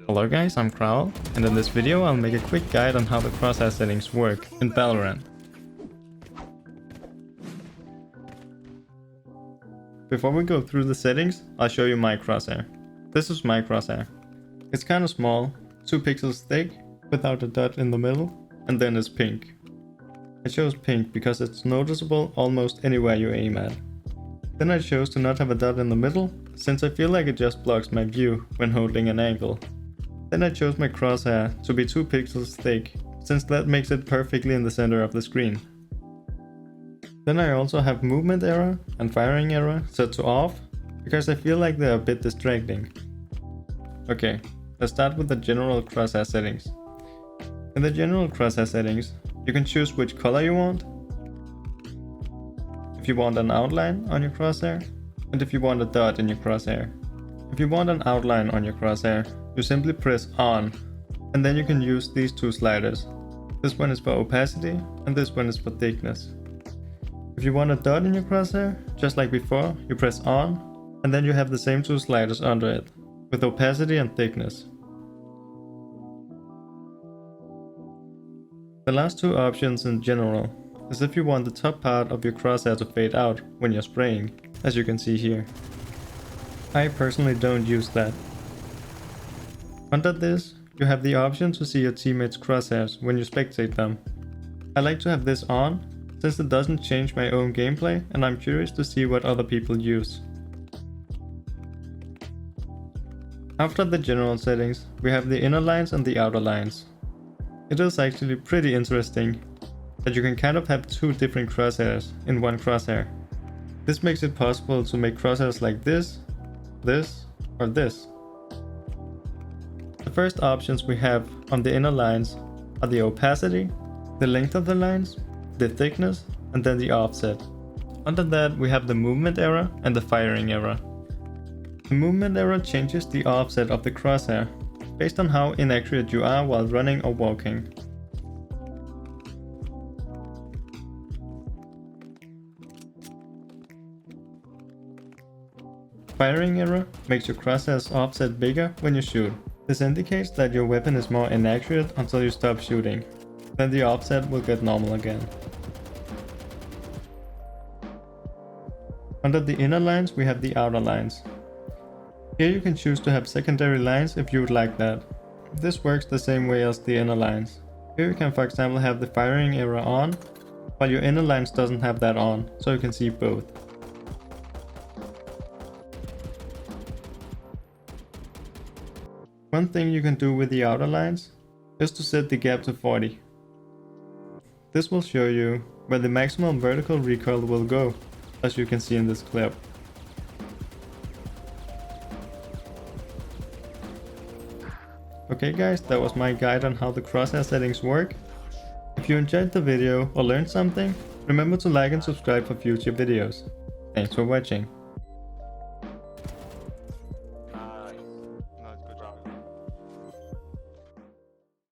Hello guys, I'm Crowl, and in this video I'll make a quick guide on how the crosshair settings work in Valorant. Before we go through the settings, I'll show you my crosshair. This is my crosshair. It's kinda small, 2 pixels thick, without a dot in the middle, and then it's pink. I chose pink because it's noticeable almost anywhere you aim at. Then I chose to not have a dot in the middle, since I feel like it just blocks my view when holding an angle. Then I chose my crosshair to be 2 pixels thick, since that makes it perfectly in the center of the screen. Then I also have movement error and firing error set to off, because I feel like they're a bit distracting. Okay, let's start with the general crosshair settings. In the general crosshair settings, you can choose which color you want, if you want an outline on your crosshair, and if you want a dot in your crosshair. If you want an outline on your crosshair, you simply press on, and then you can use these 2 sliders. This one is for opacity, and this one is for thickness. If you want a dot in your crosshair, just like before, you press on, and then you have the same 2 sliders under it, with opacity and thickness. The last 2 options in general is if you want the top part of your crosshair to fade out when you're spraying, as you can see here. I personally don't use that. Under this, you have the option to see your teammates' crosshairs when you spectate them. I like to have this on, since it doesn't change my own gameplay and I'm curious to see what other people use. After the general settings, we have the inner lines and the outer lines. It is actually pretty interesting that you can kind of have 2 different crosshairs in one crosshair. This makes it possible to make crosshairs like this, or this. The first options we have on the inner lines are the opacity, the length of the lines, the thickness, and then the offset. Under that we have the movement error and the firing error. The movement error changes the offset of the crosshair based on how inaccurate you are while running or walking. Firing error makes your crosshairs offset bigger when you shoot. This indicates that your weapon is more inaccurate until you stop shooting. Then the offset will get normal again. Under the inner lines we have the outer lines. Here you can choose to have secondary lines if you would like that. This works the same way as the inner lines. Here you can for example have the firing error on, while your inner lines doesn't have that on, so you can see both. One thing you can do with the outer lines is to set the gap to 40. This will show you where the maximum vertical recoil will go, as you can see in this clip. Okay guys, that was my guide on how the crosshair settings work. If you enjoyed the video or learned something, remember to like and subscribe for future videos. Thanks for watching.